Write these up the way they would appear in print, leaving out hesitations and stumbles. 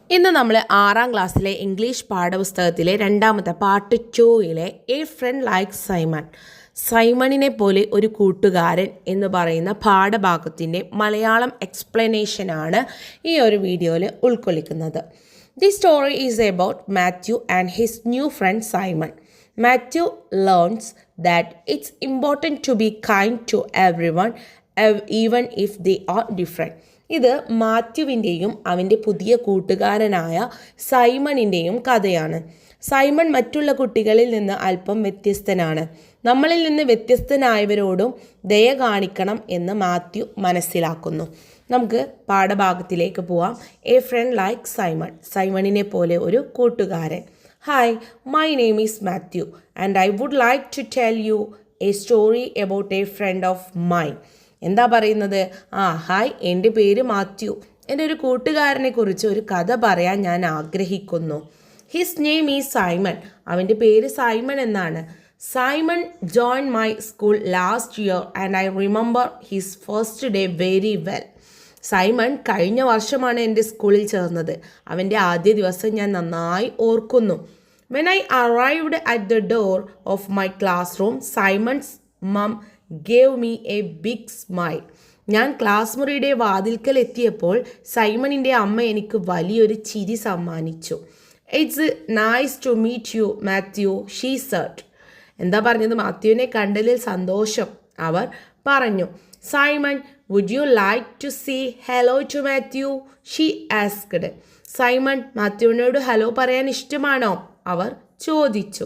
ഇന്ന് നമ്മൾ 6ാം ക്ലാസ്സിലെ ഇംഗ്ലീഷ് പാഠപുസ്തകത്തിലെ രണ്ടാമത്തെ പാർട്ട് 2യിലെ എ ഫ്രണ്ട് ലൈക്ക് സൈമൺ, സൈമണിനെ പോലെ ഒരു കൂട്ടുകാരൻ എന്ന് പറയുന്ന പാഠഭാഗത്തിൻ്റെ മലയാളം എക്സ്പ്ലനേഷനാണ് ഈ ഒരു വീഡിയോയിൽ ഉൾക്കൊള്ളിക്കുന്നത്. The story is about Matthew and his new friend Simon. Matthew learns that it's important to be kind to everyone, even if they are different. ഇത് മാത്യുവിൻ്റെയും അവൻ്റെ പുതിയ കൂട്ടുകാരനായ സൈമണിൻ്റെയും കഥയാണ്. സൈമൺ മറ്റുള്ള കുട്ടികളിൽ നിന്ന് അല്പം വ്യത്യസ്തനാണ്. നമ്മളിൽ നിന്ന് വ്യത്യസ്തനായവരോടും ദയ കാണിക്കണം എന്ന് മാത്യു മനസ്സിലാക്കുന്നു. നമുക്ക് പാഠഭാഗത്തിലേക്ക് പോവാം. എ ഫ്രണ്ട് ലൈക്ക് സൈമൺ, സൈമണിനെ പോലെ ഒരു കൂട്ടുകാരൻ. Hi, my name is Matthew and I would like to tell you a story about a friend of mine. എന്താ പറയുന്നത്? ഹായ്, എൻ്റെ പേര് മാത്യു. എൻ്റെ ഒരു കൂട്ടുകാരനെ കുറിച്ച് ഒരു കഥ പറയാൻ ഞാൻ ആഗ്രഹിക്കുന്നു. His name is Simon. അവൻ്റെ പേര് സൈമൺ എന്നാണ്. Simon join my school last year and I remember his first day very well. Simon കഴിഞ്ഞ വർഷമാണ് എൻ്റെ സ്കൂളിൽ ചേർന്നത്. അവൻ്റെ ആദ്യ ദിവസം ഞാൻ നന്നായി ഓർക്കുന്നു. When I arrived at the door of my classroom, Simon's mom gave me a big smile. ഞാൻ ക്ലാസ് മുറിയുടെ വാതിൽക്കൽ എത്തിയപ്പോൾ സൈമണിൻ്റെ അമ്മ എനിക്ക് വലിയൊരു ചിരി സമ്മാനിച്ചു. It's nice to meet you Matthew, she said. എന്താ പറഞ്ഞത്? മാത്യുവിനെ കണ്ടതിൽ സന്തോഷം, അവർ പറഞ്ഞു. Simon, would you like to say hello to Matthew? She asked. Simon, മാത്യുവിനോട് ഹലോ പറയാൻ ഇഷ്ടമാണോ? അവർ ചോദിച്ചു.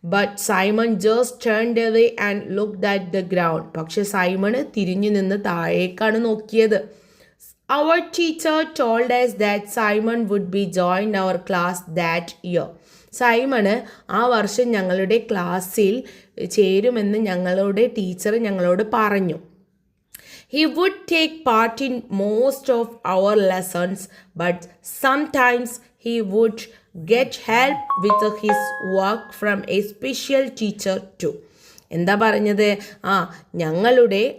But Simon just turned away and looked at the ground. പക്ഷെ സൈമൺ തിരിഞ്ഞു നിന്ന് താഴേക്കാണ് നോക്കിയത്. Our teacher told us that Simon would be joined our class that year. Simon ആ വർഷം ഞങ്ങളുടെ ക്ലാസ്സിൽ ചേരുമെന്ന് ഞങ്ങളുടെ ടീച്ചർ ഞങ്ങളോട് പറഞ്ഞു. He would take part in most of our lessons, but sometimes he would get help with his work from a special teacher too. എന്താ പറഞ്ഞത്?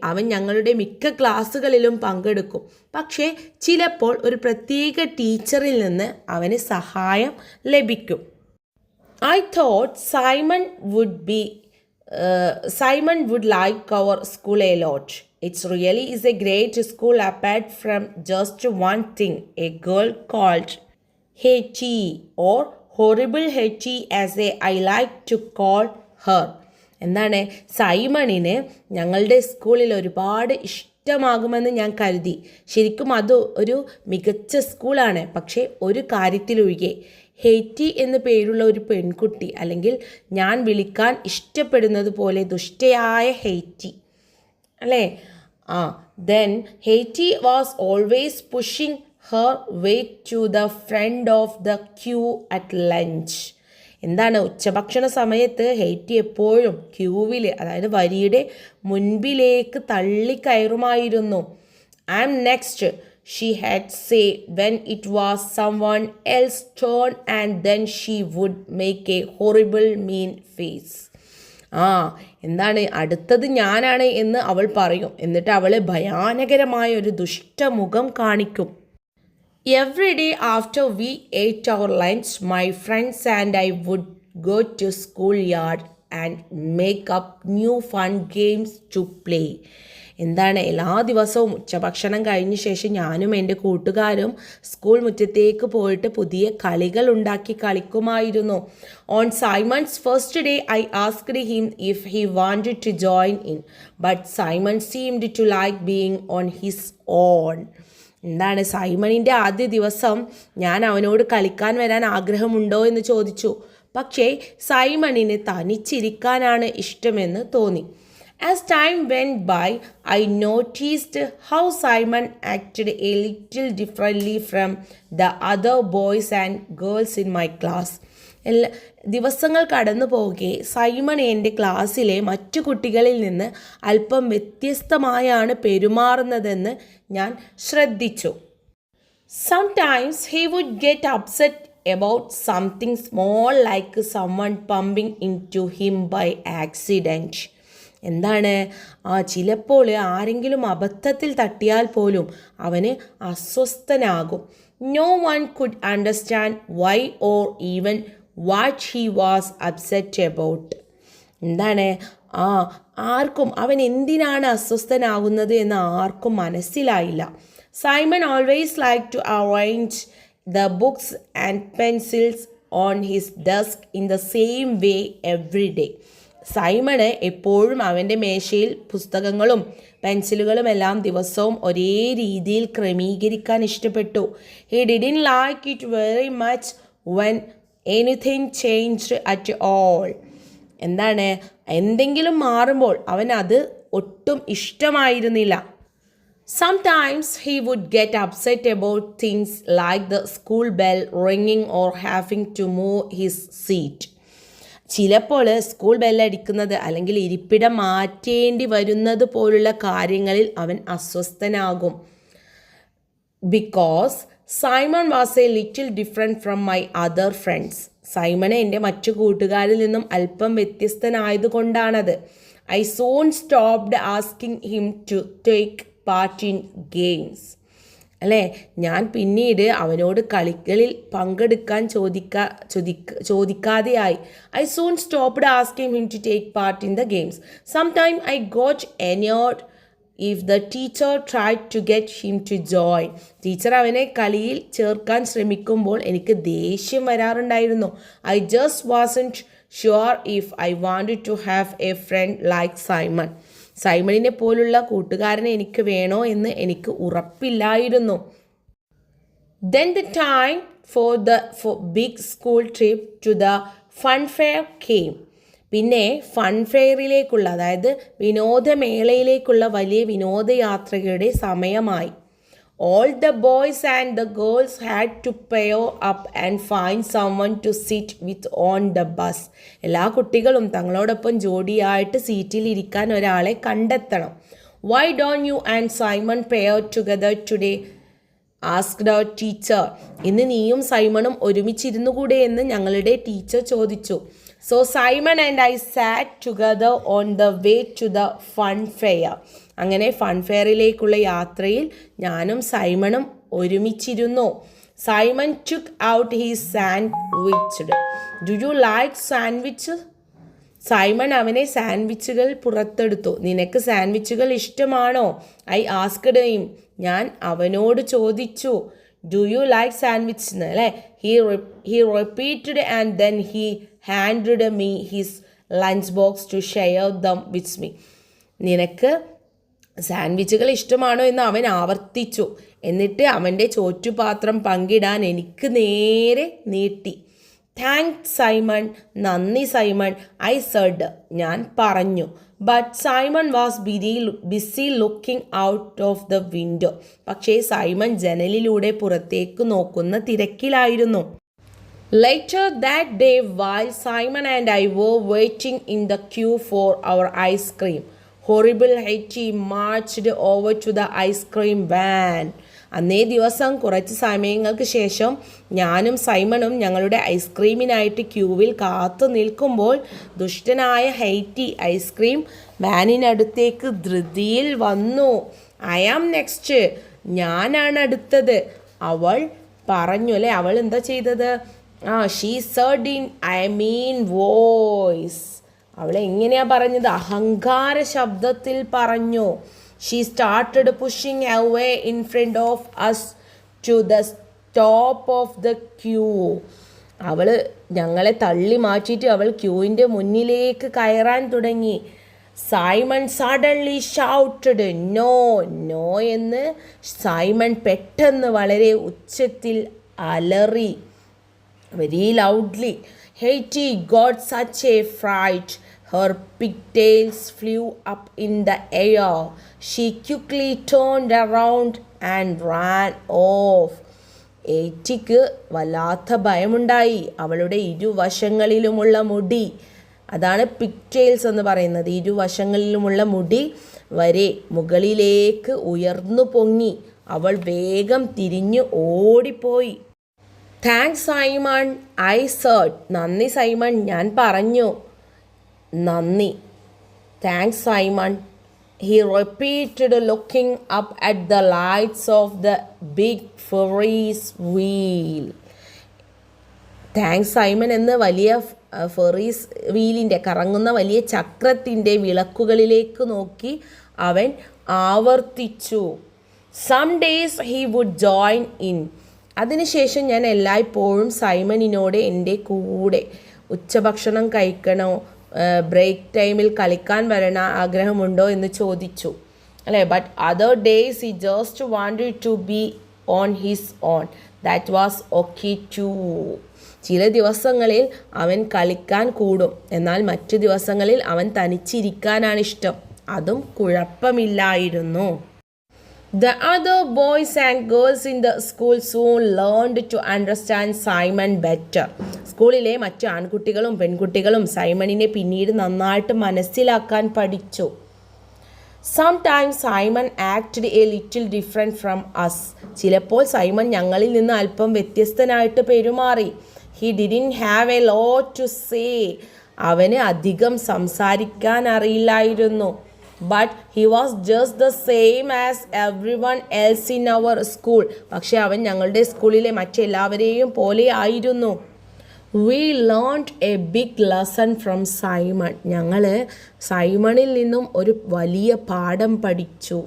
അവൻ ഞങ്ങളുടെ മിക്ക ക്ലാസ്സുകളിലും പങ്കെടുക്കും, പക്ഷേ ചിലപ്പോൾ ഒരു പ്രത്യേക ടീച്ചറിൽ നിന്ന് അവന് സഹായം ലഭിക്കും. I thought Simon would like our school a lot. It really is a great school apart from just one thing, a girl called Hetty, or horrible Hetty as I like to call her. എന്താണ്? സൈമണിന് ഞങ്ങളുടെ സ്കൂളിൽ ഒരുപാട് ഇഷ്ടമാകുമെന്ന് ഞാൻ കരുതി. ശരിക്കും അത് ഒരു മികച്ച സ്കൂളാണ്. പക്ഷേ ഒരു കാര്യത്തിലൊഴികെ, ഹെറ്റി എന്ന പേരുള്ള ഒരു പെൺകുട്ടി, അല്ലെങ്കിൽ ഞാൻ വിളിക്കാൻ ഇഷ്ടപ്പെടുന്നത് പോലെ ദുഷ്ടയായ ഹെറ്റി, അല്ലേ? Then Hetty was always pushing her way to the front of the queue at lunch. എന്താണ്? ഉച്ചഭക്ഷണ സമയത്ത് ഹെറ്റി എപ്പോഴും ക്യൂവിൽ, അതായത് വരിയുടെ മുൻപിലേക്ക് തള്ളിക്കയറുമായിരുന്നു. I am next, she had say when it was someone else's turn, and then she would make a horrible mean face. എന്താണ്? അടുത്തത് ഞാനാണ് എന്ന് അവൾ പറയും. എന്നിട്ട് അവൾ ഭയാനകരമായ ഒരു ദുഷ്ടമുഖം കാണിക്കും. Every day after we ate our lunch, my friends and I would go to schoolyard and make up new fun games to play. എന്താണ്? എല്ലാ ദിവസവും ഉച്ചഭക്ഷണം കഴിഞ്ഞ ശേഷം ഞാനും എൻ്റെ കൂട്ടുകാരും സ്കൂൾ മുറ്റത്തേക്ക് പോയിട്ട് പുതിയ കളികൾ ഉണ്ടാക്കി കളിക്കുമായിരുന്നു. On Simon's first day I asked him if he wanted to join in, but Simon seemed to like being on his own. എന്താണ്? സൈമണിൻ്റെ ആദ്യ ദിവസം ഞാൻ അവനോട് കളിക്കാൻ വരാൻ ആഗ്രഹമുണ്ടോ എന്ന് ചോദിച്ചു. പക്ഷേ സൈമണിന് തനിച്ചിരിക്കാനാണ് ഇഷ്ടമെന്ന് തോന്നി. As time went by, I noticed how Simon acted a little differently from the other boys and girls in my class. ദിവസങ്ങൾ കടന്നു പോകെ സൈമൺ എൻ്റെ ക്ലാസ്സിലെ മറ്റു കുട്ടികളിൽ നിന്ന് അല്പം വ്യത്യസ്തമായാണ് പെരുമാറുന്നതെന്ന് ഞാൻ ശ്രദ്ധിച്ചു. Sometimes he would get upset about something small, like someone bumping into him by accident. എന്താണ്? ചിലപ്പോൾ ആരെങ്കിലും അബദ്ധത്തിൽ തട്ടിയാൽ പോലും അവന് അസ്വസ്ഥനാകും. No one could understand why or even what he was upset about. എന്താണ് ആ ആർക്കും അവൻ എന്തിനാണ് അസ്വസ്ഥനാകുന്നത് എന്ന് ആർക്കും മനസ്സിലായില്ല. Simon always like to arrange the books and pencils on his desk in the same way every day. സൈമണ് എപ്പോഴും അവൻ്റെ മേശയിൽ പുസ്തകങ്ങളും പെൻസിലുകളും എല്ലാം ദിവസവും ഒരേ രീതിയിൽ ക്രമീകരിക്കാൻ ഇഷ്ടപ്പെട്ടു. He didn't like it very much when anything changed at all. എന്താണ് എന്തെങ്കിലും മാറുമ്പോൾ അവൻ അത് ഒട്ടും ഇഷ്ടമായിരുന്നില്ല. Sometimes he would get upset about things like the school bell ringing or having to move his seat. ചിലപ്പോൾ സ്കൂൾ ബെല്ലടിക്കുന്നത് അല്ലെങ്കിൽ ഇരിപ്പിടം മാറ്റേണ്ടി വരുന്നത് പോലുള്ള കാര്യങ്ങളിൽ അവൻ അസ്വസ്ഥനാകും. Because Simon was a little different from my other friends. സൈമണ് എൻ്റെ മറ്റു കൂട്ടുകാരിൽ നിന്നും അല്പം വ്യത്യസ്തനായതുകൊണ്ടാണത്. I soon stopped asking him to take part in games. അല്ലേ, ഞാൻ പിന്നീട് അവനോട് കളികളിൽ പങ്കെടുക്കാൻ ചോദിക്കാതെയായി. I soon stopped asking him to take part in the games. Sometime I got annoyed if the teacher tried to get him to join. Teacher അവനെ കളിയിൽ ചേർക്കാൻ ശ്രമിക്കുമ്പോൾ എനിക്ക് ദേഷ്യം വരാറുണ്ടായിരുന്നു. I just wasn't sure if I wanted to have a friend like Simon. സൈമണിനെ പോലുള്ള കൂട്ടുകാരനെ എനിക്ക് വേണോ എന്ന് എനിക്ക് ഉറപ്പില്ലായിരുന്നു. Then the time for big school trip to the fun fair came. പിന്നെ ഫൺ ഫെയറിലേക്കുള്ള, അതായത് വിനോദമേളയിലേക്കുള്ള വലിയ വിനോദയാത്രയുടെ സമയമായി. All the boys and the girls had to pair up and find someone to sit with on the bus. എല്ലാ കുട്ടികളും തങ്ങളോടൊപ്പം ജോഡിയായിട്ട് സീറ്റിൽ ഇരിക്കാൻ ഒരാളെ കണ്ടെത്തണം. Why don't you and Simon pair together today? asked our teacher. ഇന്ന് നീയും സൈമണും ഒരുമിച്ചിരുന്നുകൂടെ എന്ന് ഞങ്ങളുടെ ടീച്ചർ ചോദിച്ചു. So Simon and I sat together on the way to the fun fair. അങ്ങനെ ഫൺ ഫെയറിലേക്കുള്ള യാത്രയിൽ ഞാനും സൈമണും ഒരുമിച്ചിരുന്നു. Simon took out his sandwich. Do you like sandwich? Simon അവനെ സാൻഡ്വിച്ചുകൾ പുറത്തെടുത്തു. നിനക്ക് സാൻഡ്വിച്ചുകൾ ഇഷ്ടമാണോ? I asked him. ഞാൻ അവനോട് ചോദിച്ചു. ഡു യു ലൈക്ക് സാൻഡ്വിച്ച് എന്ന് അല്ലേ. He repeated and then he handed me his lunch box to share them with me. നിനക്ക് സാൻഡ്വിച്ചുകൾ ഇഷ്ടമാണോ എന്ന് അവൻ ആവർത്തിച്ചു. എന്നിട്ട് അവൻ്റെ ചോറ്റുപാത്രം പങ്കിടാൻ എനിക്ക് നേരെ നീട്ടി. Thanks Simon. നന്ദി സൈമൺ. I said. ഞാൻ പറഞ്ഞു. But Simon was busy looking out of the window. പക്ഷേ സൈമൺ ജനലിലൂടെ പുറത്തേക്ക് നോക്കുന്ന തിരക്കിലായിരുന്നു. Later that day, while Simon and I were waiting in the queue for our ice cream, horrible Hetty marched over to the ice cream van. അന്നേ ദിവസം കുറച്ച് സമയങ്ങൾക്ക് ശേഷം ഞാനും സൈമണും ഞങ്ങളുടെ ഐസ്ക്രീമിനായിട്ട് ക്യൂവിൽ കാത്തു നിൽക്കുമ്പോൾ ദുഷ്ടനായ ഹൈറ്റി ഐസ്ക്രീം വാനിനടുത്തേക്ക് ധൃതിയിൽ വന്നു. I am next. ഞാനാണ് അടുത്തത്, അവൾ പറഞ്ഞു. അല്ലേ, അവൾ എന്താ ചെയ്തത്? She said in voice. അവൾ എങ്ങനെയാ പറഞ്ഞത്? അഹങ്കാര ശബ്ദത്തിൽ പറഞ്ഞു. She started pushing away in front of us to the top of the queue. അവൾ ഞങ്ങളെ തള്ളി മാറ്റിയിട്ട് അവൾ ക്യൂവിൻ്റെ മുന്നിലേക്ക് കയറാൻ തുടങ്ങി. Simon suddenly shouted no no എന്ന് സൈമൺ പെട്ടെന്ന് വളരെ ഉച്ചത്തിൽ അലറി. Very loudly. Hetty got such a fright. Her pigtails flew up in the air. She quickly turned around and ran off. ഏറ്റിക്ക് വല്ലാത്ത ഭയമുണ്ടായി. അവളുടെ ഇരുവശങ്ങളിലുമുള്ള മുടി, അതാണ് പിഗ്ടെയിൽസ് എന്ന് പറയുന്നത്, ഇരുവശങ്ങളിലുമുള്ള മുടി വരെ മുകളിലേക്ക് ഉയർന്നു പൊങ്ങി. അവൾ വേഗം തിരിഞ്ഞു ഓടിപ്പോയി. Thanks Simon. I said. നന്ദി സൈമൺ. ഞാൻ പറഞ്ഞു. നന്ദി. Thanks Simon. he repeated, looking up at the lights of the big Ferris wheel. Thanks Simon എന്ന് വലിയ ഫെറീസ് വീലിൻ്റെ കറങ്ങുന്ന വലിയ ചക്രത്തിൻ്റെ വിളക്കുകളിലേക്ക് നോക്കി അവൻ ആവർത്തിച്ചു. Some days he would join in. അതിനുശേഷം ഞാൻ എല്ലായ്പ്പോഴും സൈമണിനോട് എൻ്റെ കൂടെ ഉച്ചഭക്ഷണം കഴിക്കണോ, ബ്രേക്ക് ടൈമിൽ കളിക്കാൻ വരണ ആഗ്രഹമുണ്ടോ എന്ന് ചോദിച്ചു അല്ലേ. But other days he just wanted to be on his own. That was okay too. ചില ദിവസങ്ങളിൽ അവൻ കളിക്കാൻ കൂടും, എന്നാൽ മറ്റു ദിവസങ്ങളിൽ അവൻ തനിച്ചിരിക്കാനാണ് ഇഷ്ടം. അതും കുഴപ്പമില്ലായിരുന്നു. The other boys and girls in the school soon learned to understand Simon better. സ്കൂളിലെ മറ്റു ആൺകുട്ടികളും പെൺകുട്ടികളും സൈമണിനെ പിന്നീട് നന്നായിട്ട് മനസ്സിലാക്കാൻ പഠിച്ചു. Sometimes Simon acted a little different from us. ചിലപ്പോൾ സൈമൺ ഞങ്ങളിൽ നിന്ന് അല്പം വ്യത്യസ്തനായിട്ട് പെരുമാറി. He didn't have a lot to say. അവന് അധികം സംസാരിക്കാൻ അറിയില്ലായിരുന്നു. But he was just the same as everyone else in our school. പക്ഷെ അവൻ ഞങ്ങളുടെ സ്കൂളിലെ മറ്റെല്ലാവരെയും പോലെ ആയിരുന്നു. We learned a big lesson from Simon. ഞങ്ങൾ സൈമണിൽ നിന്നും ഒരു വലിയ പാഠം പഠിച്ചു.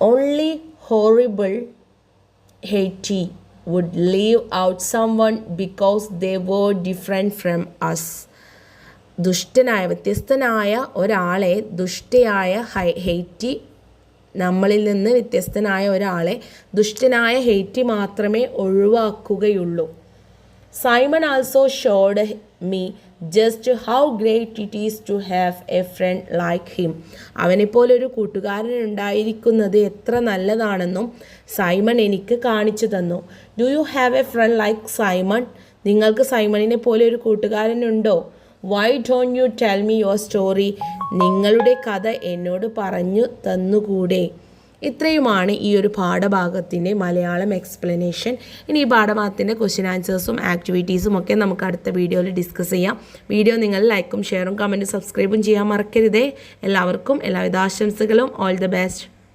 Only horrible Haiti would leave out someone because they were different from us. ദുഷ്ടനായ വ്യത്യസ്തനായ ഒരാളെ, ദുഷ്ടയായ ഹെയ്റ്റി, നമ്മളിൽ നിന്ന് വ്യത്യസ്തനായ ഒരാളെ ദുഷ്ടനായ ഹെയ്റ്റി മാത്രമേ ഒഴിവാക്കുകയുള്ളൂ. Simon also showed me just how great it is to have a friend like him. അവനെപ്പോലൊരു കൂട്ടുകാരൻ ഉണ്ടായിരിക്കുന്നത് എത്ര നല്ലതാണെന്നും സൈമൺ എനിക്ക് കാണിച്ചു തന്നു. Do you have a friend like Simon? നിങ്ങൾക്ക് സൈമണിനെ പോലെ ഒരു കൂട്ടുകാരനുണ്ടോ? Why don't you tell me your story? നിങ്ങളുടെ കഥ എന്നോട് പറഞ്ഞു തന്നുകൂടെ? ഇത്രയുമാണ് ഈ ഒരു പാഠഭാഗത്തിൻ്റെ മലയാളം എക്സ്പ്ലനേഷൻ. ഇനി ഈ പാഠഭാഗത്തിൻ്റെ ക്വസ്റ്റ്യൻ ആൻസേഴ്സും ആക്ടിവിറ്റീസും ഒക്കെ നമുക്ക് അടുത്ത വീഡിയോയിൽ ഡിസ്കസ് ചെയ്യാം. വീഡിയോ നിങ്ങൾ ലൈക്കും ഷെയറും കമൻറ്റും സബ്സ്ക്രൈബും ചെയ്യാൻ മറക്കരുതേ. എല്ലാവർക്കും എല്ലാവിധ ആശംസകളും. All the best.